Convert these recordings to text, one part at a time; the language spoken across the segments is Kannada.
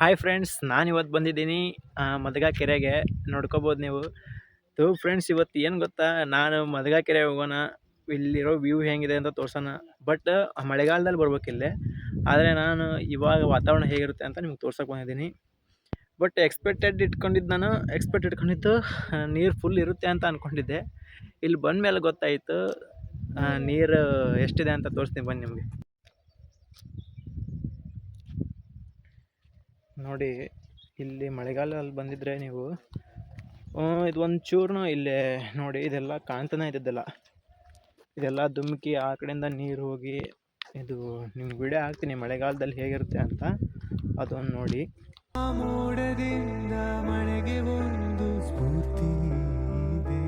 ಹಾಯ್ ಫ್ರೆಂಡ್ಸ್, ನಾನು ಇವತ್ತು ಬಂದಿದ್ದೀನಿ ಮದಗಾ ಕೆರೆಗೆ. ನೋಡ್ಕೋಬೋದು ನೀವು. ಫ್ರೆಂಡ್ಸ್, ಇವತ್ತು ಏನು ಗೊತ್ತಾ, ನಾನು ಮದಗಾ ಕೆರೆ ಹೋಗೋಣ, ಇಲ್ಲಿರೋ ವ್ಯೂ ಹೇಗಿದೆ ಅಂತ ತೋರ್ಸೋಣ. ಬಟ್ ಮಳೆಗಾಲದಲ್ಲಿ ಬರ್ಬೇಕಿಲ್ಲೇ. ಆದರೆ ನಾನು ಇವಾಗ ವಾತಾವರಣ ಹೇಗಿರುತ್ತೆ ಅಂತ ನಿಮ್ಗೆ ತೋರ್ಸೋಕೆ ಬಂದಿದ್ದೀನಿ. ಬಟ್ ಎಕ್ಸ್ಪೆಕ್ಟ್ ಇಟ್ಕೊಂಡಿದ್ದು ನೀರು ಫುಲ್ ಇರುತ್ತೆ ಅಂತ ಅಂದ್ಕೊಂಡಿದ್ದೆ. ಇಲ್ಲಿ ಬಂದ ಮೇಲೆ ಗೊತ್ತಾಯಿತು ನೀರು ಎಷ್ಟಿದೆ ಅಂತ ತೋರಿಸ್ತೀನಿ ಬನ್ನಿ ನಿಮಗೆ. ನೋಡಿ, ಇಲ್ಲಿ ಮಳೆಗಾಲದಲ್ಲಿ ಬಂದಿದ್ರೆ ನೀವು ಇದು ಒಂಚೂರು ಇಲ್ಲೇ ನೋಡಿ, ಇದೆಲ್ಲ ಕಾಣ್ತಾನೆ ಇದ್ದದ್ದೆಲ್ಲ, ಇದೆಲ್ಲ ಧುಮುಕಿ ಆ ಕಡೆಯಿಂದ ನೀರು ಹೋಗಿ, ಇದು ನಿಮ್ಗೆ ವಿಡಿಯೋ ಹಾಕ್ತೀನಿ ಮಳೆಗಾಲದಲ್ಲಿ ಹೇಗಿರುತ್ತೆ ಅಂತ, ಅದೊಂದು ನೋಡಿ. ಮೋಡದಿಂದ ಮಳೆಗೆ ಒಂದು ಸ್ಫೂರ್ತಿ ಇದೆ,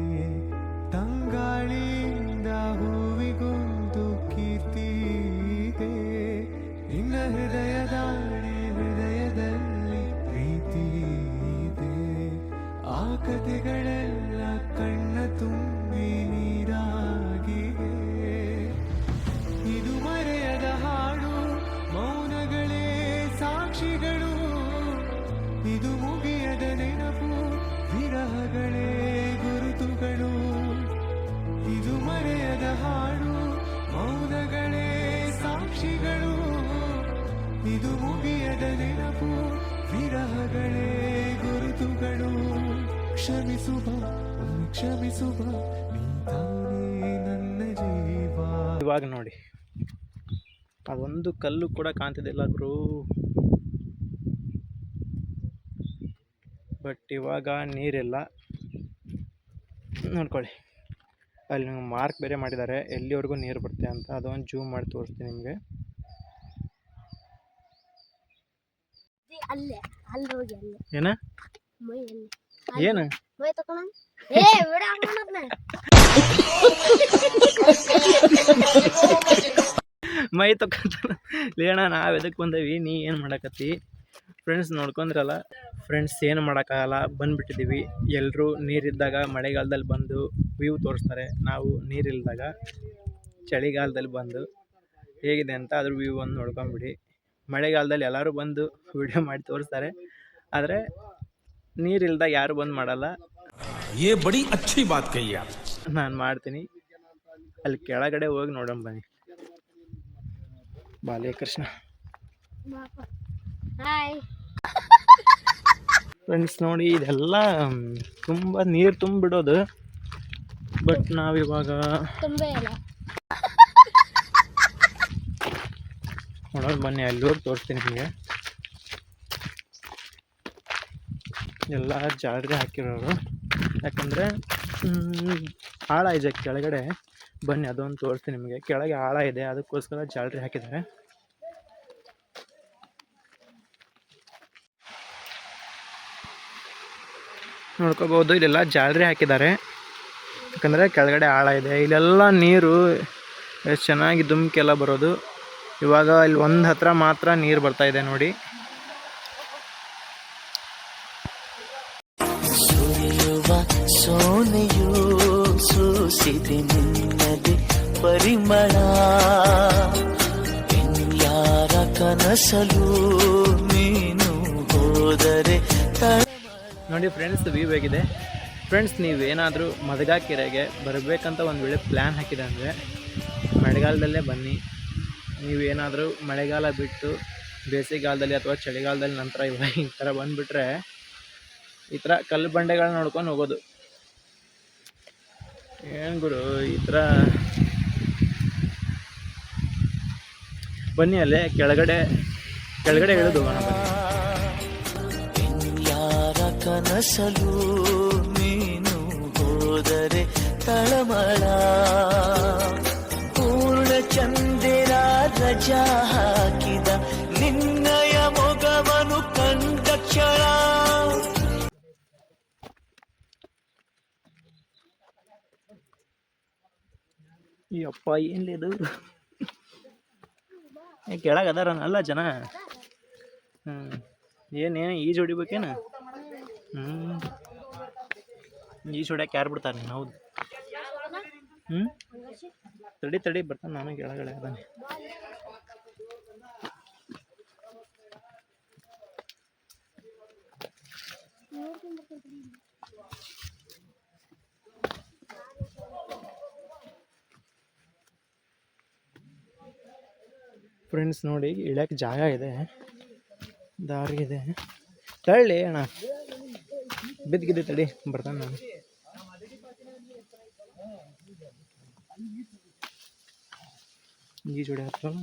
ತಂಗಾಳಿಯಿಂದ ಹೂವಿಗೊಂದು ಕೀರ್ತಿ ಇದೆ, ನಿನ್ನ ಹೃದಯದಲ್ಲಿ ಪ್ರೀತಿ ಇದೆ, ಆ ಕಥೆಗಳೆಲ್ಲ ಕಣ್ಣ ತುಂಬಿ ನೀರಾಗಿವೆ. ಇದು ಮರೆಯದ ಹಾಡು, ಮೌನಗಳೇ ಸಾಕ್ಷಿಗಳು, ಇದು ಮುಗಿಯದ ನೆನಪು, ವಿರಹಗಳೇ ಗುರುತುಗಳು. ಇದು ಮರೆಯದ ಹಾಡು, ಮೌನಗಳೇ ಸಾಕ್ಷಿಗಳು, ಇದು ಮುಗಿಯದ ನೆನಪು, ವಿರಹಗಳೇ ಗುರುತುಗಳು. ಕ್ಷಮಿಸುವ ನೀ ತಾನೇ ನನ್ನ ಜೀವ. ಇವಾಗ ನೋಡಿ, ಅದೊಂದು ಕಲ್ಲು ಕೂಡ ಕಾಣ್ತಿದ್ದಿಲ್ಲ ಗುರು. ಬಟ್ ಇವಾಗ ನೀರಿಲ್ಲ ನೋಡ್ಕೊಳ್ಳಿ. ಅಲ್ಲಿ ಮಾರ್ಕ್ ಬೇರೆ ಮಾಡಿದ್ದಾರೆ ಎಲ್ಲಿವರೆಗೂ ನೀರು ಬರುತ್ತೆ ಅಂತ. ಅದೊಂದು ಜೂಮ್ ಮಾಡಿ ತೋರಿಸ್ತೀನಿ ನಿಮಗೆ. ಏನ ಏನು ಮೈ ತಕೊಂತ ಲೇಣ, ನಾವು ಎದಕ್ಕೆ ಬಂದೀವಿ, ನೀ ಏನು ಮಾಡಕತ್ತಿ? ಫ್ರೆಂಡ್ಸ್ ನೋಡ್ಕೊಂಡ್ರಲ್ಲ ಫ್ರೆಂಡ್ಸ್, ಏನು ಮಾಡೋಕ್ಕಾಗಲ್ಲ, ಬಂದುಬಿಟ್ಟಿದ್ದೀವಿ. ಎಲ್ಲರೂ ನೀರಿದ್ದಾಗ ಮಳೆಗಾಲದಲ್ಲಿ ಬಂದು ವ್ಯೂ ತೋರಿಸ್ತಾರೆ, ನಾವು ನೀರಿಲ್ದಾಗ ಚಳಿಗಾಲದಲ್ಲಿ ಬಂದು ಹೇಗಿದೆ ಅಂತ ಅದ್ರ ವ್ಯೂ ಒಂದು ನೋಡ್ಕೊಂಬಿಡಿ. ಮಳೆಗಾಲದಲ್ಲಿ ಎಲ್ಲರೂ ಬಂದು ವಿಡಿಯೋ ಮಾಡಿ ತೋರಿಸ್ತಾರೆ, ಆದರೆ ನೀರಿಲ್ದಾಗ ಯಾರು ಬಂದು ಮಾಡಲ್ಲ. ये बड़ी अच्छी बात कही आप. ನಾನು ಮಾಡ್ತೀನಿ. ಅಲ್ಲಿ ಕೆಳಗಡೆ ಹೋಗಿ ನೋಡೋಣ ಬನ್ನಿ. ಬಾಲಕೃಷ್ಣ ಫ್ರೆಂಡ್ಸ್ ನೋಡಿ, ಇದೆಲ್ಲ ತುಂಬ ನೀರು ತುಂಬಿಬಿಡೋದು. ಬಟ್ ನಾವಿವಾಗ ನೋಡೋದು ಬನ್ನಿ, ಅಲ್ಲಿ ಹೋಗಿ ತೋರಿಸ್ತೀನಿ ನಿಮಗೆ. ಎಲ್ಲ ಜಾಲರಿ ಹಾಕಿರೋರು, ಯಾಕಂದರೆ ಆಳ ಇದೆ ಕೆಳಗಡೆ. ಬನ್ನಿ ಅದೊಂದು ತೋರಿಸ್ತೀನಿ ನಿಮಗೆ. ಕೆಳಗೆ ಆಳ ಇದೆ, ಅದಕ್ಕೋಸ್ಕರ ಜಾಲರಿ ಹಾಕಿದ್ದಾರೆ. ನೋಡ್ಕೋಬೋದು, ಇಲ್ಲೆಲ್ಲ ಜಾಲರಿ ಹಾಕಿದ್ದಾರೆ, ಯಾಕಂದರೆ ಕೆಳಗಡೆ ಆಳ ಇದೆ. ಇಲ್ಲೆಲ್ಲ ನೀರು ಎಷ್ಟು ಚೆನ್ನಾಗಿ ಧುಮುಕೆಲ್ಲ ಬರೋದು. ಇವಾಗ ಇಲ್ಲಿ ಒಂದು ಹತ್ರ ಮಾತ್ರ ನೀರು ಬರ್ತಾ ಇದೆ ನೋಡಿ. ಸೋನೆಯೂ ಸೂಸಿದೆ ನಿನ್ನದೆ ಪರಿಮಳ, ಯಾರ ಕನಸಲು ನೀನು ಹೋದರೆ. ನೋಡಿ ಫ್ರೆಂಡ್ಸ್, ವ್ಯೂ ಹೇಗಿದೆ. ಫ್ರೆಂಡ್ಸ್, ನೀವೇನಾದರೂ ಮದಗಾ ಕೆರೆಗೆ ಬರಬೇಕಂತ ಒಂದು ವೇಳೆ ಪ್ಲ್ಯಾನ್ ಹಾಕಿದೆ ಅಂದರೆ ಮಳೆಗಾಲದಲ್ಲೇ ಬನ್ನಿ. ನೀವೇನಾದರೂ ಮಳೆಗಾಲ ಬಿಟ್ಟು ಬೇಸಿಗೆಗಾಲದಲ್ಲಿ ಅಥವಾ ಚಳಿಗಾಲದಲ್ಲಿ ನಂತರ ಇವಾಗ ಈ ಥರ ಬಂದುಬಿಟ್ರೆ ಈ ಥರ ಕಲ್ಲು ಬಂಡೆಗಳನ್ನ ನೋಡ್ಕೊಂಡು ಹೋಗೋದು. ಏನು ಗುರು, ಈ ಥರ ಬನ್ನಿ, ಅಲ್ಲೇ ಕೆಳಗಡೆ ಇಳಿದು ಹೋಗೋಣ ಬನ್ನಿ. ಯಾರ ಕನಸಲು ನೀನು ಹೋದರೆ ತಳಮಳ, ಪೂರ್ಣ ಚಂದಿರ ರಜಾ ಹಾಕಿದ ನಿನ್ನಯ ಮೊಗವನು ಕಂಡ ಕ್ಷಣ. ಈ ಅಪ್ಪ ಏನ್ಲಿದು, ಕೆಳಗೆ ಅದಾರ ಅಲ್ಲ ಜನ. ಏನೇನು ಈಜು ಹೊಡಿಬೇಕೇನು? ಈಜು ಹೊಡ್ಯಕ್ಕೆ ಯಾರು ಬಿಡ್ತಾರೆ? ಹೌದು. ತಡಿ ಬರ್ತಾನೆ, ನಾನು ಕೆಳಗಡೆ ಅದಾನೆ. ಫ್ರೆಂಡ್ಸ್ ನೋಡಿ ಇಳಿಯಕ್ಕೆ ಜಾಗ ಇದೆ, ದಾರಿ ಇದೆ. ತಳ್ಳಿ ಅಣ್ಣ, ಬಿದ್ದಿದ್ದೆ ತಡಿ, ಬರ್ತಾನೆ ನಾನು. ಈ ಜೋಡಿ ಹತ್ತಲ್ಲ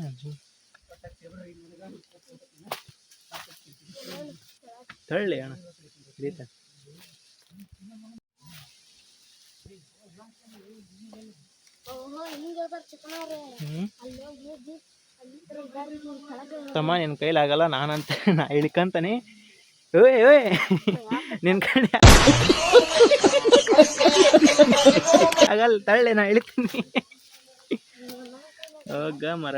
ತಳ್ಳಿ ಅಣ್ಣ, ಹಿಡಿತ. ತಮ್ಮ ನಿನ್ ಕೈಲಾಗಲ್ಲ, ನಾನಂತ ನಾ ಇಳ್ಕಂತಾನೆ. ಓಯ್ ಓಯ್ ನಿನ್ ಕಡೆ ಆಗಲ್ಲ, ತಳ್ಳಿ ನಾ ಇಳಿತೀನಿ. ಹೋಗ ಮರ,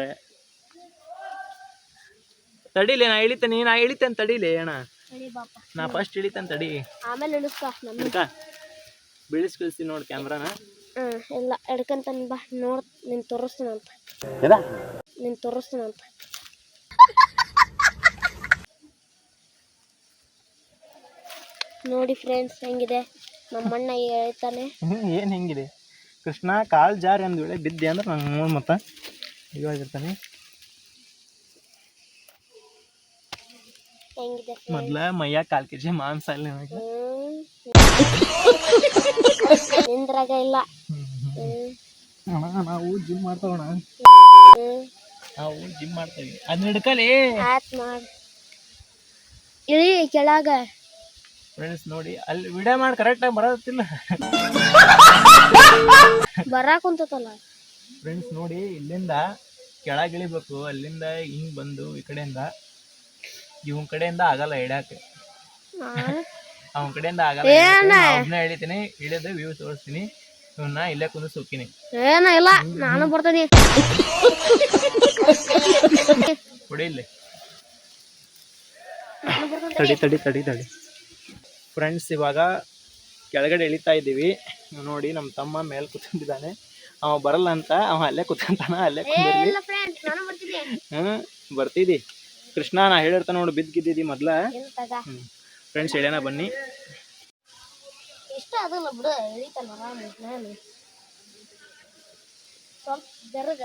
ತಡಿಲಿ ನಾ ಇಳಿತೇನೆ ತಡಿಲಿ ಅಣ್ಣ. ನಾ ಫಸ್ಟ್ ಇಳಿತೇನೆ ತಡಿ, ಆಮೇಲೆ ಬೀಳಿಸ್ಕಳಿಸ್ತೀನಿ ನೋಡಿ ಕ್ಯಾಮ್ರಾನ. ಇಲ್ಲ ಎಡ್ಕಂತಾನೆ ಬಾ, ನೋಡ್ ನಿನ್ ತೋರಿಸ್ತೀನಂತ. ನೋಡಿ ಫ್ರೆಂಡ್ಸ್ ಹೆಂಗಿದೆ ನಮ್ಮಣ್ಣ ಹೇಳ್ತಾನೆ. ಏನ್ ಹೆಂಗಿದೆ ಕೃಷ್ಣ, ಕಾಲ್ ಜಾರಿ ಒಂದ್ ವೇಳೆ ಬಿದ್ದೆ ಅಂದ್ರೆ ನಂಗೆ ನೋಡಿ ಮತ್ತೆ ಇವಾಗಿರ್ತಾನೆ. ಹೆಂಗಿದೆ ಮೊದ್ಲ ಮೈಯ 4 kg ಮಾಂಸ ಅಲ್ಲಿ ನಿಂದ್ರಾಗ ಇಲ್ಲ. ನಾವು ಜಿಮ್ ಮಾಡ್ತಾವಣ, ನಾವು ಜಿಮ್ ಮಾಡ್ತೇವಿ. ಅದನ್ನ ಹಿಡ್ಕಲಿ ಆತ್ ಮಾಡಿ ಇಳಿ ಕೆಳಗ. ಫ್ರೆಂಡ್ಸ್ ನೋಡಿ ಅಲ್ಲಿ ವಿಡಿಯೋ ಮಾಡಿ ಕರೆಕ್ಟಾಗಿ ಬರೋದಿಲ್ಲ, ಬರಾಕುಂತಲ್ಲ. ಫ್ರೆಂಡ್ಸ್ ನೋಡಿ ಇಲ್ಲಿಂದ ಕೆಳಗಿಳಿಬೇಕು, ಅಲ್ಲಿಂದ ಹಿಂಗ್ ಬಂದು ಈ ಕಡೆಯಿಂದ ಇವನ್ ಕಡೆಯಿಂದ ಆಗಲ್ಲ ಇಳ್ಯಾಕೆ, ಅವನ ಕಡೆಯಿಂದ ಆಗಲ್ಲ. ಒಬ್ಬನೇ ಇಳಿತೀನಿ, ಇಳಿದು ವ್ಯೂ ತೋರಿಸ್ತೀನಿ. ಇವನ್ನ ಇಲ್ಲೇ ಕುಂದು ಸುಕ್ಕಿನಿ. ಏನ ಇಲ್ಲ, ನಾನು ಬರ್ತೀನಿ. ಕೊಡಿ ಇಲ್ಲಿ, ತಡಿ ತಡಿ ತಡಿ ತಡಿ. ಫ್ರೆಂಡ್ಸ್ ಇವಾಗ ಕೆಳಗಡೆ ಇಳಿತಾ ಇದ್ದೀವಿ. ನೋಡಿ ನಮ್ಮ ತಮ್ಮ ಮೇಲೆ ಕೂತ್ಕೊಂಡಿದ್ದಾನೆ, ಅವ ಬರಲ್ಲ ಅಂತ ಅವ ಅಲ್ಲೇ ಕೂತ್ಕೊಂತಾನ, ಅಲ್ಲೇ ಕುಂದಿರ್ಲಿ. ಬರ್ತಿದ್ದಿ ಕೃಷ್ಣ, ನಾ ಹೇಳಿರ್ತಾನ ನೋಡು, ಬಿದ್ದಿದ್ದಿ ಮೊದ್ಲ. ಫ್ರೆಂಡ್ಸ್ ಹೇಳ್ಯಾನ ಬನ್ನಿ. ಇಷ್ಟ ಅದಲ್ಲ ಬಿಡು, ಇಳಿತಲ್ಲ ನಾನು ಸ್ವಲ್ಪ ಜರಗ.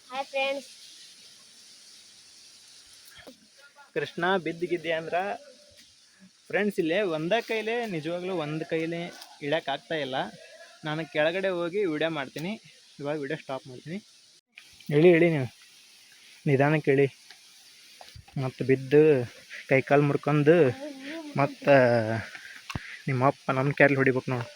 Hi friends. ಕೃಷ್ಣ ಬಿದ್ದಿಗಿದ್ದೆ ಅಂದ್ರ ಫ್ರೆಂಡ್ಸ್ ಇಲ್ಲೇ ಒಂದೇ ಕೈಲೇ, ನಿಜವಾಗ್ಲೂ ಒಂದು ಕೈಲೇ ಇಳಕ್ಕೆ ಆಗ್ತಾ ಇಲ್ಲ. ನಾನು ಕೆಳಗಡೆ ಹೋಗಿ ವಿಡಿಯೋ ಮಾಡ್ತೀನಿ. ಇವಾಗ ವಿಡಿಯೋ ಸ್ಟಾಪ್ ಮಾಡ್ತೀನಿ. ಇಳಿ ನೀವು ನಿಧಾನಕ್ಕೆ ಇಳಿ, ಮತ್ತು ಬಿದ್ದು ಕೈಕಾಲು ಮುರ್ಕೊಂಡು ಮತ್ತು ನಿಮ್ಮಪ್ಪ ನನ್ನ ಕ್ಯಾರ್ಲಿ ಹೊಡಿಬೇಕು ನೋಡು.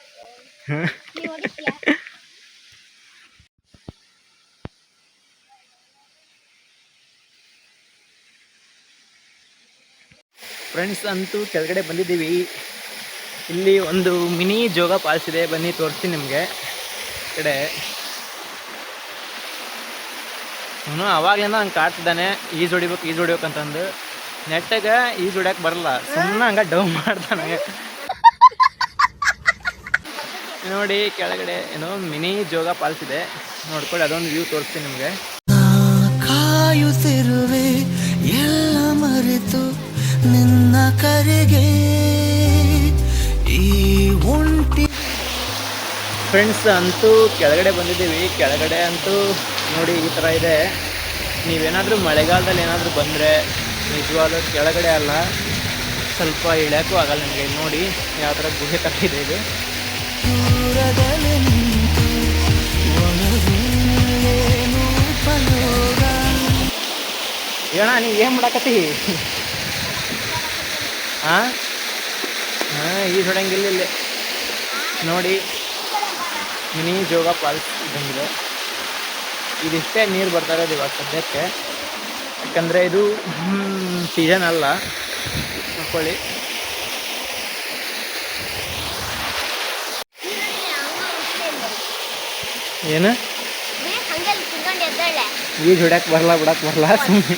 ಫ್ರೆಂಡ್ಸ್ ಅಂತೂ ಕೆಳಗಡೆ ಬಂದಿದ್ದೀವಿ. ಇಲ್ಲಿ ಒಂದು ಮಿನಿ ಜೋಗ ಫಾಲ್ಸ್ ಇದೆ, ಬನ್ನಿ ತೋರಿಸ್ತೀನಿ ನಿಮಗೆ. ಕಡೆ ಅವನು ಅವಾಗಲಿಂದ ಹಂಗೆ ಕಾಡ್ತಿದ್ದಾನೆ, ಈಜು ಹೊಡಿಬೇಕು ಅಂತಂದು. ನೆಟ್ಟಾಗ ಈಜು ಹೊಡ್ಯಕ್ಕೆ ಬರಲ್ಲ, ಸುಮ್ಮನೆ ಹಂಗೆ ಡೌ ಮಾಡ್ತಾನೆ. ನೋಡಿ ಕೆಳಗಡೆ ಏನೋ ಮಿನಿ ಜೋಗ ಫಾಲ್ಸ್ ಇದೆ, ನೋಡ್ಕೊಳ್ಳಿ. ಅದೊಂದು ವ್ಯೂ ತೋರಿಸ್ತೀನಿ ನಿಮಗೆ. ಕಾಯುತ್ತಿರುವೆ ಎಲ್ಲ ಮರೆತು ನಿನ್ನ ಕರೆಗೆ ಈ ಒಂಟಿ. ಫ್ರೆಂಡ್ಸ್ ಅಂತೂ ಕೆಳಗಡೆ ಬಂದಿದ್ದೀವಿ. ಕೆಳಗಡೆ ಅಂತೂ ನೋಡಿ ಈ ಥರ ಇದೆ. ನೀವೇನಾದರೂ ಮಳೆಗಾಲದಲ್ಲಿ ಏನಾದರೂ ಬಂದರೆ ನಿಜವಾದ ಕೆಳಗಡೆ ಅಲ್ಲ, ಸ್ವಲ್ಪ ಇಳ್ಯಾಕೂ ಆಗಲ್ಲ ನಿಮಗೆ. ನೋಡಿ ಯಾವ ಥರ ಗುಹೆ ಕಟ್ಟಿದೆ ಇದು. ದೂರದಲ್ಲಿ ನಿಂತು ಒಳಗೇನು ಉಪಯೋಗ. ಏಣ ನೀ ಏನು ಮಾಡಕತ್ತಿ? ಹಾಂ ಈ ಹೊಡಂಗಿಲ್ಲ ಇಲ್ಲಿ ನೋಡಿ, ಮಿನಿ ಜೋಗ ಫಾಲ್ಸ್ ಇದ್ದಂಗಿದೆ. ಇದಿಷ್ಟೇ ನೀರು ಬರ್ತಾ ಇರೋದು ಇವಾಗ ಸದ್ಯಕ್ಕೆ, ಯಾಕಂದರೆ ಇದು ಸೀಸನ್ ಅಲ್ಲ. ನೋಡ್ಕೊಳ್ಳಿ. ಏನು ಈಜು ಹೊಡ್ಯಕ್ಕೆ ಬರಲ್ಲ, ಬಿಡಕ್ಕೆ ಬರಲ್ಲ, ಸುಮ್ಮನೆ.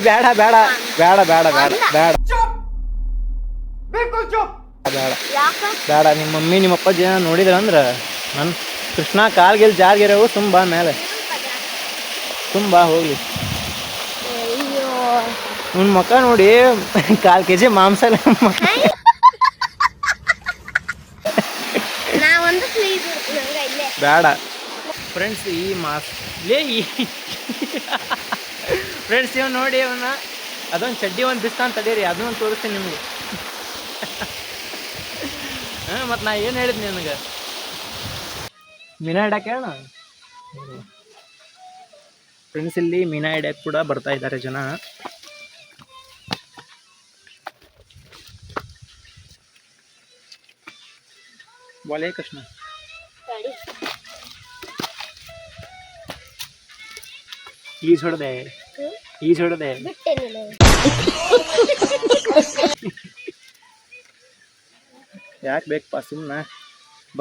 ಬೇಡ ಬೇಡ ಬೇಡ ಬೇಡ ಬೇಡ ಬೇಡ ಬೇಡ. ನಿಮ್ಮ ಮಮ್ಮಿ ನಿಮ್ಮ ಅಪ್ಪ ಜನ ನೋಡಿದ್ರಂದ್ರೆ ನನ್ನ ಕೃಷ್ಣ ಕಾಲ್ಗೆಲ್ ಜಾರ್ಗಿರವು ತುಂಬ ಮೇಲೆ ತುಂಬ ಹೋಗ್ಲಿ. ಅವ್ನ ಮಕ್ಕ ನೋಡಿ 1/4 kg ಮಾಂಸ ಇಲ್ಲ ಮಕ್ಕ. ನಾ ಒಂದು ಪ್ಲೀಸ್ ನಂಗೆ ಇಲ್ಲೇ ಬೇಡ ಫ್ರೆಂಡ್ಸ್ ಈ ಫ್ರೆಂಡ್ಸ್ ಇವ್ ನೋಡಿ ಅವನ್ನ ಅದೊಂದು ಚಡ್ಡಿ ಒಂದು ಬಿಸ್ತಾನ್ ತಡೀರಿ ಅದನ್ನೊಂದು ತೋರಿಸ್ತೀನಿ ನಿಮಗೆ. ಹಾಂ ಮತ್ತು ನಾ ಏನು ಹೇಳಿದ್ನಿ ನನಗೆ ಮೀನಾ ಹಿಡ್ಯಾಕ ಹೇಳ. ಫ್ರೆಂಡ್ಸ್ ಇಲ್ಲಿ ಮೀನಾ ಹಿಡ್ಯಾಕ ಕೂಡ ಬರ್ತಾ ಇದ್ದಾರೆ ಜನ. ವಾಲೇ ಕೃಷ್ಣ ಗಾಡಿ ಈಜ್ ಹೊಡೆದೆ ಬಿಟ್ಟೆ ನೀನು. ಯಾಕೆ ಬೇಕಪ್ಪ ಸುಮ್ಮನೆ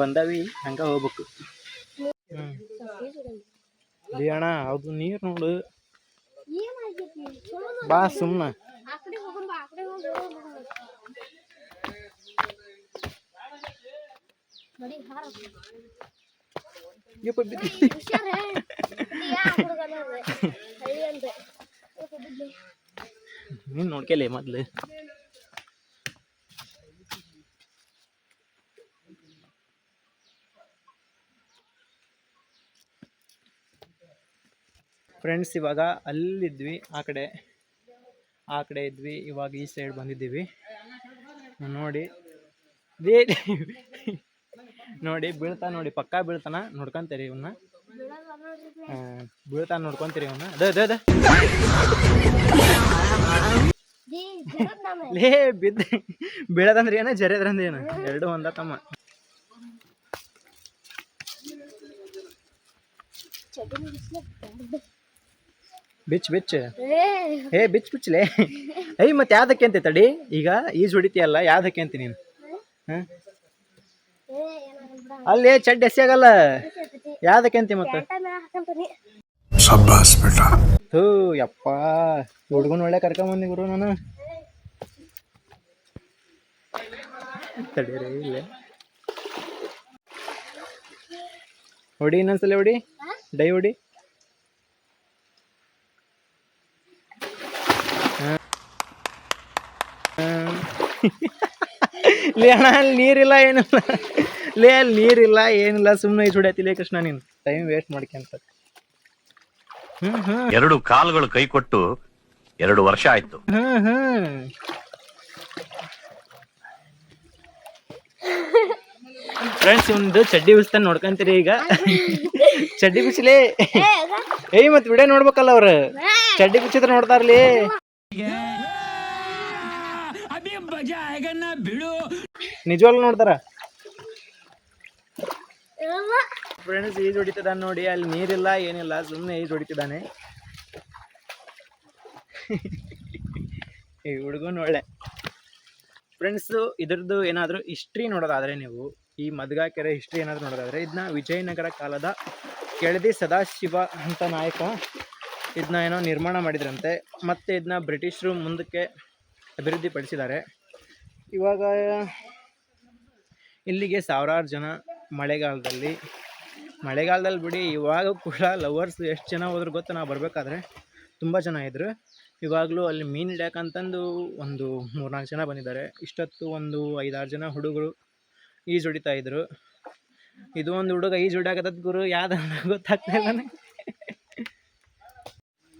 ಬಂದವಿ ಹಂಗೆ ಹೋಗ್ಬೇಕು. ಅಣ್ಣ ಅದು ನೀರು ನೋಡು ಬಾ ಸುಮ್ಮನೆ. ಆ ಕಡೆ ಹೋಗೋಣ ಆ ಕಡೆ ಹೋಗೋಣ ನೋಡಿ ಹಾರ ಹುಷಾರೇ ಯಾ ಹುಡುಗನ ಹಳ್ಳಿ ಅಂದೆ ನೀನು ನೋಡ್ಕೆಲೆ ಮೊದ್ಲು. ಫ್ರೆಂಡ್ಸ್ ಇವಾಗ ಅಲ್ಲಿದ್ವಿ, ಆ ಕಡೆ ಇದ್ವಿ, ಇವಾಗ ಈ ಸೈಡ್ ಬಂದಿದ್ದೀವಿ. ನೋಡಿ ನೋಡಿ ಬೀಳ್ತಾ ನೋಡಿ, ಪಕ್ಕಾ ಬೀಳ್ತಾನ, ನೋಡ್ಕೊಂತೀರಿ ಇವನ್ನ. ಬೀಳ್ತಾನ ನೋಡ್ಕೊಂತೀರಿ ಇವನ್ನ. ಅದ ಲೇ ಬಿದ್ದ ಬೀಳದಂದ್ರೆ ಏನ ಜರಿಯದ್ರಂದ್ರೆ ಏನ ಎರಡು ಒಂದ ತಮ್ಮ. ಬಿಚ್ಚ ಏ ಬಿಚ್ಚಲೇ. ಅಯ್ಯ ಮತ್ತೆ ಯಾವ್ದಕ್ಕೆ ಅಂತ ತಡಿ, ಈಗ ಈಜು ಹೊಡಿತೀಯಲ್ಲ ಯಾವ್ದಕ್ಕೆ ಅಂತ ನೀನು? ಅಲ್ಲೇ ಚಡ್ಡಿ ಎಸೆಯಾಗಲ್ಲ, ಯಾವ್ದಕ್ಕೆ ಅಂತಿ ಮತ್ತೆ? ಥೂ ಯಪ್ಪ, ಹುಡುಗನ ಒಳ್ಳೆ ಕರ್ಕೊಂಬಂದಿ ಗುರು ನಾನು. ತಡೀರಿ ಇಲ್ಲೇ ಹೊಡಿ, ಇನ್ನೊಂದ್ಸಲ ಹೊಡಿ, ಡೈ ಹೊಡಿ. ಲೇ ಅಣ್ಣ ಅಲ್ಲಿ ನೀರಿಲ್ಲ ಏನಿಲ್ಲ, ಲೇ ಅಲ್ಲಿ ನೀರಿಲ್ಲ ಏನಿಲ್ಲ, ಸುಮ್ಮನೆ ಈಜು ಹೊಡ್ಯಾತಿಲೇ ಕೃಷ್ಣ, ನೀನು ಟೈಮ್ ವೇಸ್ಟ್ ಮಾಡ್ಕೊಂತ. 2 ಕಾಲುಗಳು ಕೈ ಕೊಟ್ಟು 2 ವರ್ಷ ಆಯ್ತು. ಫ್ರೆಂಡ್ಸ್ ಒಂದು ಚಡ್ಡಿ ಬಿಚ್ತಾನೆ ನೋಡ್ಕೊಂತೀರಿ ಈಗ. ಚಡ್ಡಿ ಬಿಚ್ಚಲೇ. ಏಯ್ ಮತ್ ವಿಡಿಯೋ ನೋಡ್ಬೇಕಲ್ಲ ಅವ್ರು, ಚಡ್ಡಿ ಬಿಚ್ಚಿದ್ರೆ ನೋಡ್ತಾರ್ಲಿ. ನಿಜವಾಗ್ಲೂ ನೋಡ್ತಾರ. ಫ್ರೆಂಡ್ಸ್ ಈಜು ಹೊಡಿತಿದ್ದಾನೆ ನೋಡಿ, ಅಲ್ಲಿ ನೀರಿಲ್ಲ ಏನಿಲ್ಲ, ಸುಮ್ಮನೆ ಈಜು ಹೊಡಿತಿದ್ದಾನೆ. ಈ ಹುಡುಗನ ಒಳ್ಳೆ. ಫ್ರೆಂಡ್ಸು ಇದ್ರದ್ದು ಏನಾದರೂ ಹಿಸ್ಟ್ರಿ ನೋಡೋದಾದರೆ, ನೀವು ಈ ಮದ್ಗಾ ಕೆರೆ ಹಿಸ್ಟ್ರಿ ಏನಾದರೂ ನೋಡೋದಾದರೆ, ಇದನ್ನ ವಿಜಯನಗರ ಕಾಲದ ಕೆಳದಿ ಸದಾಶಿವ ಅಂತ ನಾಯಕ ಇದನ್ನ ಏನೋ ನಿರ್ಮಾಣ ಮಾಡಿದ್ರಂತೆ. ಮತ್ತು ಇದನ್ನ ಬ್ರಿಟಿಷರು ಮುಂದಕ್ಕೆ ಅಭಿವೃದ್ಧಿಪಡಿಸಿದ್ದಾರೆ. ಇವಾಗ ಇಲ್ಲಿಗೆ ಸಾವಿರಾರು ಜನ ಮಳೆಗಾಲದಲ್ಲಿ ಬಿಡಿ, ಇವಾಗ ಕೂಡ ಲವರ್ಸ್ ಎಷ್ಟು ಜನ ಹೋದ್ರು ಗೊತ್ತಾ, ನಾವು ಬರಬೇಕಾದ್ರೆ ತುಂಬ ಜನ ಇದ್ದರು. ಇವಾಗಲೂ ಅಲ್ಲಿ ಮೀನು ಹಿಡ್ಯಾಕಂತಂದು ಒಂದು 3-4 ಜನ ಬಂದಿದ್ದಾರೆ. ಇಷ್ಟೊತ್ತು ಒಂದು 5-6 ಜನ ಹುಡುಗರು ಈಜು ಹೊಡಿತಾ ಇದ್ರು. ಇದು ಒಂದು ಹುಡುಗ ಈಜು ಹೊಡ್ಯಾಕತ್ತದ ಗುರು, ಯಾವ್ದು ಗೊತ್ತಾಗ್ತಾ ಇಲ್ಲ ನನಗೆ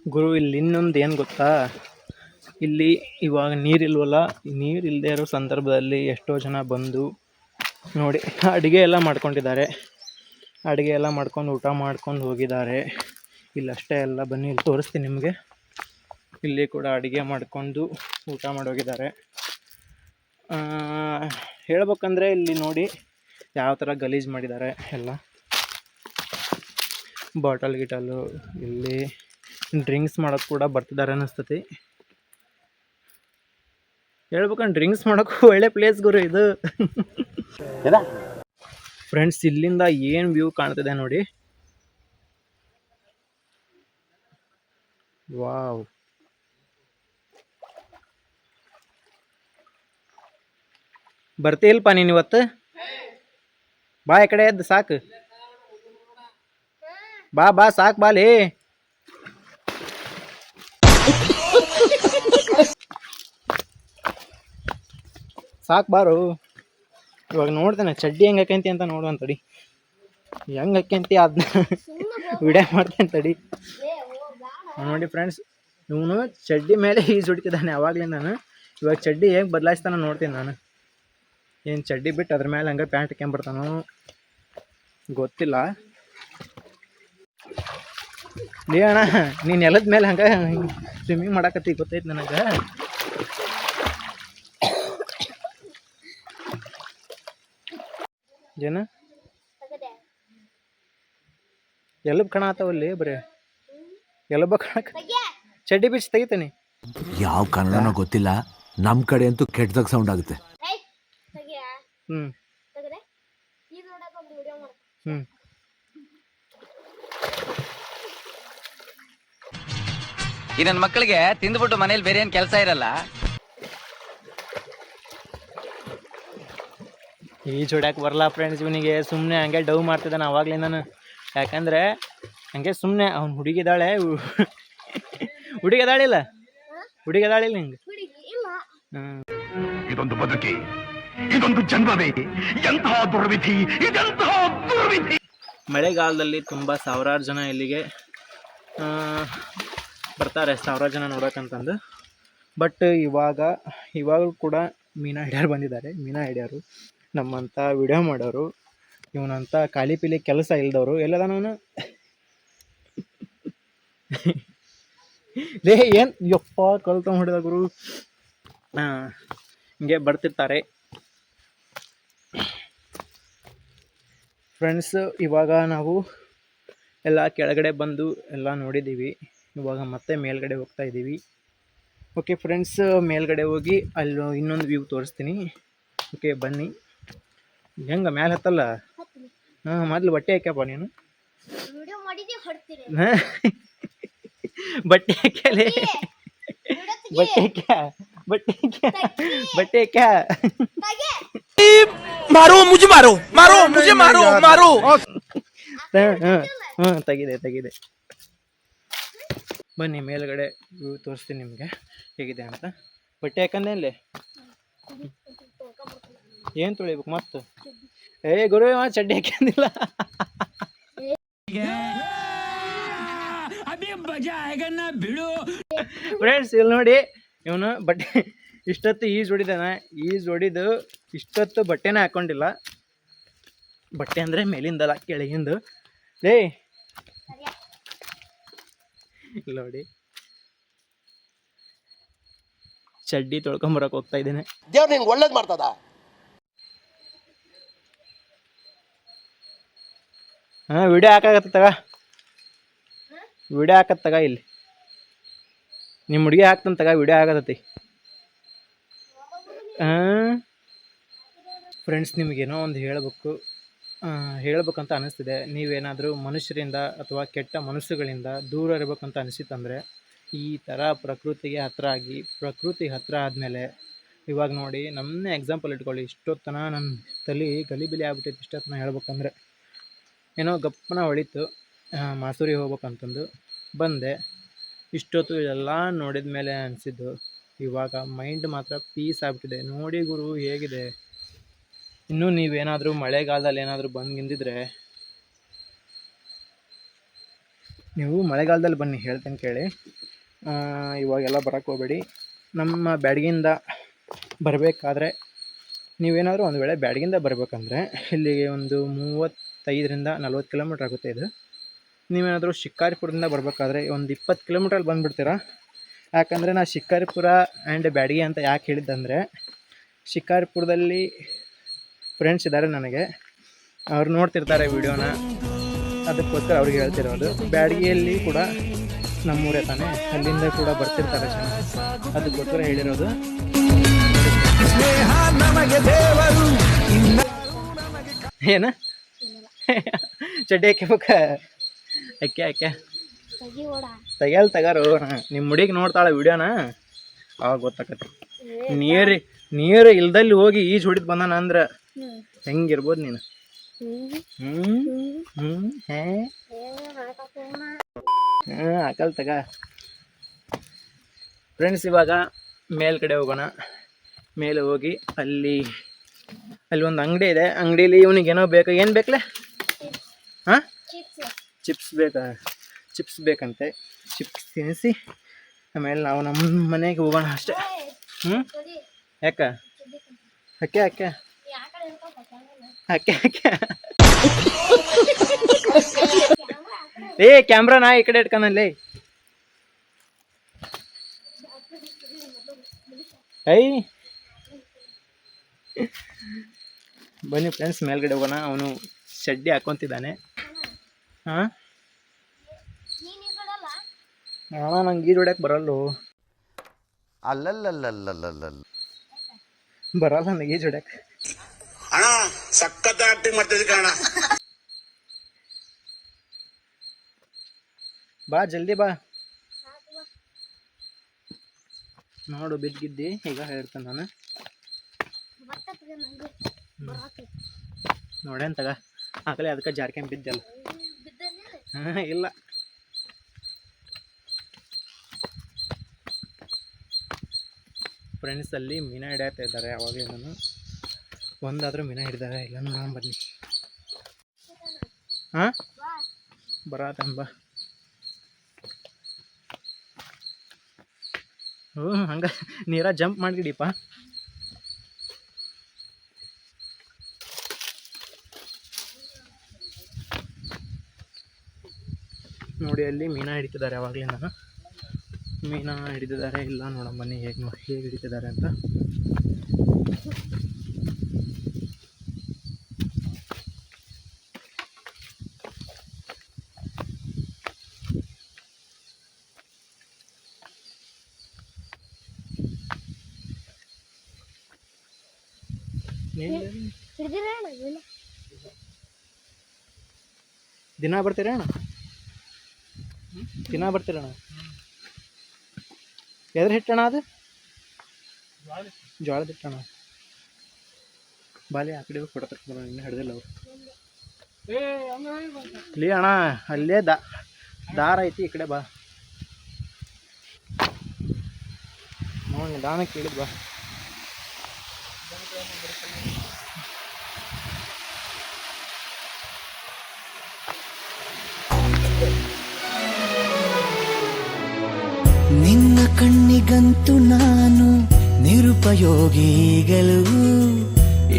ಗುರು. ಇಲ್ಲಿ ಇನ್ನೊಂದು ಏನು ಗೊತ್ತಾ, ಇಲ್ಲಿ ಇವಾಗ ನೀರಿಲ್ವಲ್ಲ, ನೀರು ಇಲ್ಲದೆ ಇರೋ ಸಂದರ್ಭದಲ್ಲಿ ಎಷ್ಟೋ ಜನ ಬಂದು ನೋಡಿ ಅಡುಗೆ ಎಲ್ಲ ಮಾಡ್ಕೊಂಡಿದ್ದಾರೆ. ಅಡುಗೆ ಎಲ್ಲ ಮಾಡ್ಕೊಂಡು ಊಟ ಮಾಡ್ಕೊಂಡು ಹೋಗಿದ್ದಾರೆ. ಇಲ್ಲಷ್ಟೇ ಎಲ್ಲ, ಬನ್ನಿ ಇಲ್ಲಿ ತೋರಿಸ್ತೀನಿ ನಿಮಗೆ. ಇಲ್ಲಿ ಕೂಡ ಅಡುಗೆ ಮಾಡ್ಕೊಂಡು ಊಟ ಮಾಡಿ ಹೋಗಿದ್ದಾರೆ. ಹೇಳ್ಬೇಕಂದ್ರೆ ಇಲ್ಲಿ ನೋಡಿ ಯಾವ ಥರ ಗಲೀಜು ಮಾಡಿದ್ದಾರೆ ಎಲ್ಲ. ಬಾಟಲ್ ಗಿಟಲು, ಇಲ್ಲಿ ಡ್ರಿಂಕ್ಸ್ ಮಾಡೋಕ್ಕೆ ಕೂಡ ಬರ್ತಿದ್ದಾರೆ ಅನ್ನಿಸ್ತತಿ. ಹೇಳ್ಬೇಕಂದ್ರೆ ಡ್ರಿಂಕ್ಸ್ ಮಾಡೋಕ್ಕೂ ಒಳ್ಳೆ ಪ್ಲೇಸ್ ಗುರು ಇದು. ಫ್ರೆಂಡ್ಸ್ ಇಲ್ಲಿಂದ ಏನು ವ್ಯೂ ಕಾಣ್ತಿದೆ ನೋಡಿ, ವಾವ್. ಬರ್ತೀಯಲ್ಪ ನೀನು ಇವತ್ತು? ಬಾ ಈ ಕಡೆ ಎದ್ದು ಸಾಕು, ಬಾ ಸಾಕು ಬಾಲಿ. ಸಾಕು ಬಾರು. ಇವಾಗ ನೋಡ್ತೇನೆ ಚಡ್ಡಿ ಹೆಂಗೆ ಹಾಕ್ಯಂತಿ ಅಂತ ನೋಡುವಂತ ತಡಿ. ಹೆಂಗೆ ಹಾಕ್ಯಂತಿ ಅದನ್ನ ವಿಡಿಯೋ ಮಾಡ್ತೇನೆ ತಡಿ. ನೋಡಿ ಫ್ರೆಂಡ್ಸ್, ಇವನು ಚಡ್ಡಿ ಮೇಲೆ ಈಜು ಹೊಡಿತಿದ್ದಾನೆ ಯಾವಾಗಲಿಂದ. ನಾನು ಇವಾಗ ಚಡ್ಡಿ ಹೇಗೆ ಬದಲಾಯಿಸ್ತಾನೆ ನೋಡ್ತೀನಿ ನಾನು. ಏನು ಚಡ್ಡಿ ಬಿಟ್ಟು ಅದ್ರ ಮೇಲೆ ಹಂಗೆ ಪ್ಯಾಂಟ್ ಹಾಕ್ಯಂಬರ್ತಾನೋ ಗೊತ್ತಿಲ್ಲ. ಲೇ ಅಣ್ಣ, ನೀನು ನೆಲದ ಮೇಲೆ ಹಂಗೆ ಸ್ವಿಮ್ಮಿಂಗ್ ಮಾಡಾಕತ್ತಿ ಗೊತ್ತೈತೆ ನನಗೆ. ಏನು ಎಲಬ್ ಕಣ ಆತವಲ್ಲಿ ಬರೀ ಎಲಬ ಕಣಕ ಚಡ್ಡಿ ಬಿಚ್ಚಿ ತೆಗಿತಾನೆ. ಯಾವ ಕನ್ನಡನೋ ಗೊತ್ತಿಲ್ಲ, ನಮ್ಮ ಕಡೆ ಅಂತೂ ಕೆಟ್ಟದಾಗ ಸೌಂಡ್ ಆಗುತ್ತೆ. ಹ್ಞೂ ಹ್ಞೂ ಈ ನನ್ನ ಮಕ್ಕಳಿಗೆ ತಿಂದ್ಬಿಟ್ಟು ಮನೇಲಿ ಬೇರೆ ಏನ್ ಕೆಲಸ ಇರಲ್ಲ. ಈಜು ಹೊಡ್ಯಾಕೆ ಬರಲ್ಲ ಫ್ರೆಂಡ್ಸ್ ಇವನಿಗೆ. ಸುಮ್ಮನೆ ಹಂಗೆ ಡವ್ ಮಾಡ್ತಿದ್ದಾನೆ ಅವಾಗಲಿಂದ ನಾನು. ಯಾಕಂದರೆ ಹಂಗೆ ಸುಮ್ಮನೆ ಅವ್ನು ಹುಡುಗಿದಾಳೆ ಹುಡುಗಿದಾಳಿಲ್ಲ ಹುಡುಗಿದಾಳಿಲ್ಲ ಹಿಂಗೆ. ಇದೊಂದು ಬದುಕಿ, ಇದೊಂದು ಜನ್ಮವೇ, ಎಂತಹ ದುರ್ವಿಧಿ, ಇದೆಂತಹ ದುರ್ವಿಧಿ. ಮಳೆಗಾಲದಲ್ಲಿ ತುಂಬ ಸಾವಿರಾರು ಜನ ಇಲ್ಲಿಗೆ ಬರ್ತಾರೆ, ಸಾವಿರಾರು ಜನ ನೋಡೋಕ್ಕಂತಂದು. ಬಟ್ ಇವಾಗ ಕೂಡ ಮೀನಾ ಹಿಡಿಯೋರು ಬಂದಿದ್ದಾರೆ. ಮೀನಾ ಹಿಡಿಯೋರು ನಮ್ಮಂಥ ವಿಡಿಯೋ ಮಾಡೋರು, ಇವನಂಥ ಖಾಲಿ ಪೀಲಿ ಕೆಲಸ ಇಲ್ದವರು ಎಲ್ಲದಾನವನು. ಲೇ ಏನು ಯಪ್ಪ ಕಲ್ತ ಹೊಡೆದ ಗುರು. ಹಿಂಗೆ ಬರ್ತಿರ್ತಾರೆ ಫ್ರೆಂಡ್ಸ್. ಇವಾಗ ನಾವು ಎಲ್ಲ ಕೆಳಗಡೆ ಬಂದು ಎಲ್ಲ ನೋಡಿದ್ದೀವಿ. ಇವಾಗ ಮತ್ತೆ ಮೇಲ್ಗಡೆ ಹೋಗ್ತಾ ಇದ್ದೀವಿ. ಓಕೆ ಫ್ರೆಂಡ್ಸ್, ಮೇಲ್ಗಡೆ ಹೋಗಿ ಅಲ್ಲಿ ಇನ್ನೊಂದು ವ್ಯೂ ತೋರಿಸ್ತೀನಿ. ಓಕೆ ಬನ್ನಿ. ಹೆಂಗೆ ಮ್ಯಾಲೆ ಹತ್ತಲ್ಲ? ಹಾಂ, ಮೊದಲು ಬಟ್ಟೆ ಹಾಕ್ಯಪ್ಪ ನೀನು. ಬಟ್ಟೆ ಹಾಕ್ಯಾಲೆ, ಬಟ್ಟೆ ಹಾಕ್ಯಾ, ಬಟ್ಟೆ ಹಾಕ್ಯಾ, ಬಟ್ಟೆ ಹಾಕ್ಯಾ. मारो मुझे, मारो मारो मुझे, मारो मारो. ಹಾಂ ತೆಗಿದೆ. ಬನ್ನಿ ಮೇಲ್ಗಡೆ ವ್ಯೂ ತೋರಿಸ್ತೀನಿ ನಿಮಗೆ ಹೇಗಿದೆ ಅಂತ. ಬಟ್ಟೆ ಹಾಕಂದೆ ಅಲ್ಲಿ ಏನು ತೊಳಿಬೇಕು ಮತ್ತು? ಗುರು ಚಡ್ಡಿ ಹಾಕ್ಯಂದಿಲ್ಲ. ಫ್ರೆಂಡ್ಸ್ ಇಲ್ಲಿ ನೋಡಿ, ಇವನು ಬಟ್ಟೆ ಇಷ್ಟೊತ್ತು ಈಜು ಹೊಡಿದು ಇಷ್ಟೊತ್ತು ಬಟ್ಟೆನೇ ಹಾಕ್ಕೊಂಡಿಲ್ಲ. ಬಟ್ಟೆ ಅಂದರೆ ಮೇಲಿಂದಲ್ಲ, ಕೆಳಗಿಂದು. ಲೇ ನೋಡಿ, ಚಡ್ಡಿ ತೊಳ್ಕೊಂಬರಕ್ಕೆ ಹೋಗ್ತಾ ಇದ್ದೇನೆ. ದೇವ್ರು ನಿನ್ಗೆ ಒಳ್ಳೇದು ಮಾಡ್ತದ. ಹಾಂ, ವಿಡಿಯೋ ಹಾಕಾಗತ್ತ ತಗ ಇಲ್ಲಿ. ನಿಮ್ಮ ಹುಡುಗಿ ಹಾಕ್ತಂತ ತಗ, ವಿಡಿಯೋ ಆಗತೈತಿ. ಫ್ರೆಂಡ್ಸ್, ನಿಮಗೇನೋ ಒಂದು ಹೇಳ್ಬೇಕಂತ ಅನ್ನಿಸ್ತಿದೆ. ನೀವೇನಾದರೂ ಮನುಷ್ಯರಿಂದ ಅಥವಾ ಕೆಟ್ಟ ಮನಸ್ಸುಗಳಿಂದ ದೂರ ಇರಬೇಕಂತ ಅನಿಸಿತ್ತಂದರೆ ಈ ಥರ ಪ್ರಕೃತಿಗೆ ಹತ್ತಿರ ಆಗಿ, ಪ್ರಕೃತಿ ಹತ್ತಿರ ಆದಮೇಲೆ ಇವಾಗ ನೋಡಿ, ನಮ್ಮನ್ನೇ ಎಕ್ಸಾಂಪಲ್ ಇಟ್ಕೊಳ್ಳಿ. ಇಷ್ಟೊತ್ತನ ನನ್ನ ತಲೆ ಗಲಿಬಿಲಿ ಆಗ್ಬಿಟ್ಟೈತಿ. ಇಷ್ಟೊತ್ತನ ಹೇಳ್ಬೇಕಂದ್ರೆ ಏನೋ ಗಪ್ಪನ ಹೊಳಿತು, ಮಾಸೂರಿ ಹೋಗ್ಬೇಕಂತಂದು ಬಂದೆ. ಇಷ್ಟೊತ್ತು ಎಲ್ಲ ನೋಡಿದ ಮೇಲೆ ಅನಿಸಿದ್ದು, ಇವಾಗ ಮೈಂಡ್ ಮಾತ್ರ ಪೀಸ್ ಆಗಿಬಿಟ್ಟಿದೆ. ನೋಡಿ ಗುರು ಹೇಗಿದೆ. ಇನ್ನೂ ನೀವೇನಾದರೂ ಮಳೆಗಾಲದಲ್ಲಿ ಏನಾದರೂ ಬಂದಿದ್ದರೆ, ನೀವು ಮಳೆಗಾಲದಲ್ಲಿ ಬನ್ನಿ, ಹೇಳ್ತೇನೆ ಕೇಳಿ. ಇವಾಗೆಲ್ಲ ಬರೋಕ್ಕೆ ಹೋಗಬೇಡಿ. ನಮ್ಮ ಬ್ಯಾಡಗಿಂದ ಬರಬೇಕಾದ್ರೆ ನೀವೇನಾದರೂ ಒಂದು ವೇಳೆ ಬ್ಯಾಡಗಿಂದ ಬರಬೇಕಂದ್ರೆ ಇಲ್ಲಿಗೆ ಒಂದು 35ರಿಂದ 40 ಕಿಲೋಮೀಟ್ರ್ ಆಗುತ್ತೆ ಇದು. ನೀವೇನಾದರೂ ಶಿಕಾರಿಪುರದಿಂದ ಬರಬೇಕಾದ್ರೆ ಒಂದು 20 ಕಿಲೋಮೀಟ್ರಲ್ಲಿ ಬಂದುಬಿಡ್ತೀರಾ. ಯಾಕಂದರೆ ನಾನು ಶಿಕಾರಿಪುರ ಆ್ಯಂಡ್ ಬ್ಯಾಡಗಿ ಅಂತ ಯಾಕೆ ಹೇಳಿದ್ದಂದರೆ, ಶಿಕಾರಿಪುರದಲ್ಲಿ ಫ್ರೆಂಡ್ಸ್ ಇದ್ದಾರೆ ನನಗೆ, ಅವ್ರು ನೋಡ್ತಿರ್ತಾರೆ ವಿಡಿಯೋನ, ಅದಕ್ಕೋಸ್ಕರ ಅವ್ರಿಗೆ ಹೇಳ್ತಿರೋದು. ಬ್ಯಾಡಗಿಯಲ್ಲಿ ಕೂಡ ನಮ್ಮೂರೇ ತಾನೆ, ಅಲ್ಲಿಂದ ಕೂಡ ಬರ್ತಿರ್ತಾರೆ ಜನ, ಅದಕ್ಕೋಸ್ಕರ ಹೇಳಿರೋದು. ಏನ ಚಡ್ಡಿ ಹಾಕ್ಯಬೇಕ? ಅಕ್ಕೆ ತಗ್ಯಾರು. ನಿಮ್ಮ ಹುಡುಗಿ ನೋಡ್ತಾಳೆ ವಿಡಿಯೋನ, ಅವಾಗ ಗೊತ್ತಾಕತ್ತೆ. ನೀರು ಇಲ್ದಲ್ಲಿ ಹೋಗಿ ಈಜು ಹೊಡಿದು ಬಂದಾನ ಅಂದ್ರೆ ಹೆಂಗಿರ್ಬೋದು ನೀನು? ಹಾಕಲ್ ತಗ. ಫ್ರೆಂಡ್ಸ್, ಇವಾಗ ಮೇಲ್ಗಡೆ ಹೋಗೋಣ. ಮೇಲೆ ಹೋಗಿ ಅಲ್ಲಿ ಒಂದು ಅಂಗಡಿ ಇದೆ. ಅಂಗಡೀಲಿ ಇವನಿಗೇನೋ ಬೇಕು. ಏನು ಬೇಕಲೆ? ಹಾಂ, ಚಿಪ್ಸ್ ಬೇಕಾ? ಚಿಪ್ಸ್ ಬೇಕಂತೆ. ಚಿಪ್ಸ್ ತಿನ್ನಿಸಿ ಆಮೇಲೆ ನಾವು ನಮ್ಮ ಮನೆಗೆ ಹೋಗೋಣ ಅಷ್ಟೇ. ಹ್ಞೂ, ಯಾಕೆ ಅಕ್ಕೆ ಅಕ್ಕೆ ಅಕ್ಕೆ ಅಕ್ಕೆ ಏ ಕ್ಯಾಮ್ರಾ ನಾ ಈ ಕಡೆ ಇಟ್ಕೊನಲ್ಲಿ. ಐ ಬನ್ನಿ ಫ್ರೆಂಡ್ಸ್, ಮೇಲ್ಗಡೆ ಹೋಗೋಣ. ಅವನು ಚಡ್ಡಿ ಹಾಕ್ಕೊಂತಿದ್ದಾನೆ. ಹಾಂ ಅಣ್ಣ, ನಂಗೆ ಈಜು ಹೊಡ್ಯಕ್ಕೆ ಬರಲ್ಲು. ಬರಲ್ಲ ನನಗೆ ಈಜು ಹೊಡ್ಯಕ್ಕೆ. ಅಣ್ಣ ಸಖತ್ ಆಕ್ಟಿಂಗ್ ಮಾಡ್ತಿದ್ದೆ ಕಣ. ಬಾ ಜಲ್ದಿ ಬಾ. ನೋಡು ಬಿದ್ದಿದ್ದಿ, ಈಗ ಹೇಳ್ತೇನೆ ನಾನು. ನೋಡೇನ್ ತಗ, ಆಗಲೇ ಅದಕ್ಕೆ ಜಾರ್ಕೊಂಡ್ ಬಿದ್ದಲ್ಲ. ಹಾಂ, ಇಲ್ಲ. ಫ್ರೆಂಡ್ಸ್ ಅಲ್ಲಿ ಮೀನ ಹಿಡಿಯತ್ತಾ ಇದ್ದಾರೆ. ಅವಾಗಲೇ ನಾನು ಒಂದಾದರೂ ಮೀನ ಹಿಡಿದಾರೆ ಇಲ್ಲ ನೋಡೋಣ ಬನ್ನಿ. ಹಾಂ, ಬರತ್ತಂಬ. ಹ್ಞೂ, ಹಂಗೆ ನೀರ ಜಂಪ್ ಮಾಡಿಡಿಪ್ಪ. ನೋಡಿ ಅಲ್ಲಿ ಮೀನ ಹಿಡಿತಿದ್ದಾರೆ. ಯಾವಾಗಲೇ ನಾನು ಮೀನ ಹಿಡಿದಿದ್ದಾರೆ ಇಲ್ಲ ನೋಡೋಣ ಬನ್ನಿ ಹೇಗೆ ಹಿಡಿತಿದ್ದಾರೆ ಅಂತ. ದಿನ ಬರ್ತೀರಣ್ಣ? ದಿನ ಬರ್ತೀರಣ್ಣ? ಎದ್ರ ಹಿಟ್ಟಣ ಅದು? ಜೋಳದ ಹಿಟ್ಟಣ. ಬಾಲಿ ಆ ಕಡೆ ಫೋಟೋ ತರ್ಕೊಂಡು ಇನ್ನೂ ಹಿಡ್ದಿಲ್ಲ ಅವರು. ಇಲ್ಲಿ ಅಣ್ಣ, ಅಲ್ಲೇ ದಾರ ಐತಿ, ಈ ಕಡೆ ಬಾ. ನೋಡಿ ದಾನ ಕೇಳಿದ್ ಬಾ. ನಿನ್ನ ಕಣ್ಣಿಗಂತೂ ನಾನು ನಿರುಪಯೋಗಿಗಳು,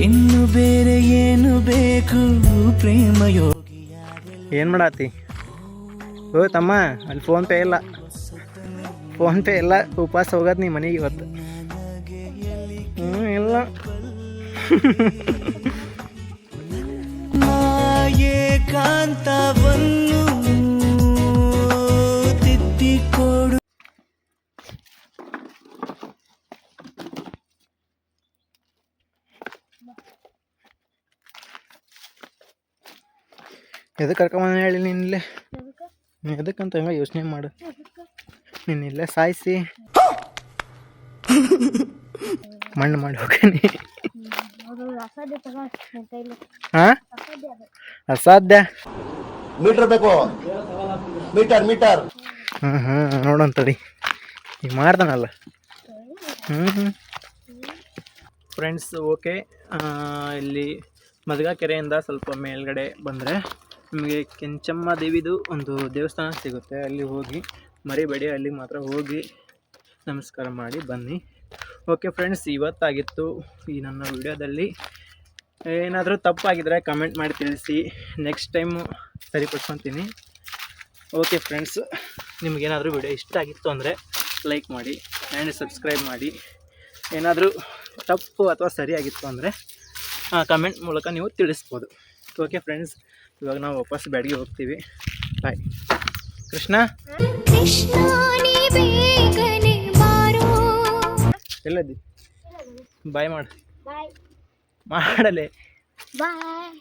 ಇನ್ನು ಬೇರೆ ಏನು ಬೇಕು ಪ್ರೇಮಯೋಗಿಯಾಗಲು. ಏನು ಮಾಡಾತಿ? ಓ ತಮ್ಮ, ಅಲ್ಲಿ ಫೋನ್ಪೇ ಇಲ್ಲ, ಫೋನ್ಪೇ ಇಲ್ಲ. ಉಪವಾಸ ಹೋಗೋದು ನೀ ಮನೆಗೆ ಇವತ್ತು. ಇಲ್ಲ ಏಕಾಂತವನ್ನು ತಿದ್ದಿಕೊಡು. ಎದಕ್ಕೆ ಕರ್ಕೊಂಬಂದು ಹೇಳಿ ನೀನಿಲ್ಲೇ? ಎದಕ್ಕಂತ ಹಂಗೆ ಯೋಚನೆ ಮಾಡು. ನೀನಿಲ್ಲೇ ಸಾಯಿಸಿ ಮಣ್ಣು ಮಾಡಿ ಹೋಗ್ತೀನಿ. ಹಾಂ, ಅಸಾಧ್ಯ. ಮೀಟರ್ ಬೇಕು, ಮೀಟರ್ ಮೀಟರ್. ಹಾಂ ನೋಡಂತಡಿ, ಈಗ ಮಾಡ್ತಾನಲ್ಲ. ಫ್ರೆಂಡ್ಸ್ ಓಕೆ, ಇಲ್ಲಿ ಮದಗಾ ಕೆರೆಯಿಂದ ಸ್ವಲ್ಪ ಮೇಲ್ಗಡೆ ಬಂದರೆ ನಿಮಗೆ ಕೆಂಚಮ್ಮ ದೇವಿದು ಒಂದು ದೇವಸ್ಥಾನ ಸಿಗುತ್ತೆ. ಅಲ್ಲಿ ಹೋಗಿ ಮರಿಬೇಡಿ, ಅಲ್ಲಿ ಮಾತ್ರ ಹೋಗಿ ನಮಸ್ಕಾರ ಮಾಡಿ ಬನ್ನಿ. ಓಕೆ ಫ್ರೆಂಡ್ಸ್, ಇವತ್ತಾಗಿತ್ತು ಈ ನನ್ನ ವಿಡಿಯೋದಲ್ಲಿ. ಏನಾದರೂ ತಪ್ಪಾಗಿದ್ದರೆ ಕಮೆಂಟ್ ಮಾಡಿ ತಿಳಿಸಿ, ನೆಕ್ಸ್ಟ್ ಟೈಮು ಸರಿಪಡ್ಕೊತೀನಿ. ಓಕೆ ಫ್ರೆಂಡ್ಸ್, ನಿಮಗೇನಾದರೂ ವಿಡಿಯೋ ಇಷ್ಟ ಆಗಿತ್ತು ಅಂದರೆ ಲೈಕ್ ಮಾಡಿ ಆ್ಯಂಡ್ ಸಬ್ಸ್ಕ್ರೈಬ್ ಮಾಡಿ. ಏನಾದರೂ ತಪ್ಪು ಅಥವಾ ಸರಿಯಾಗಿತ್ತು ಅಂದರೆ ಕಮೆಂಟ್ ಮೂಲಕ ನೀವು ತಿಳಿಸ್ಬೋದು. ಓಕೆ ಫ್ರೆಂಡ್ಸ್, ಇವಾಗ ನಾವು ವಾಪಸ್ ಬ್ಯಾಡಿಗೆ ಹೋಗ್ತೀವಿ. ಬಾಯ್. ಕೃಷ್ಣ ಎಲ್ಲದ್ದಿ? ಬಾಯ್ ಮಾಡು. ಮಾಡಲೇ. ಬಾಯ್.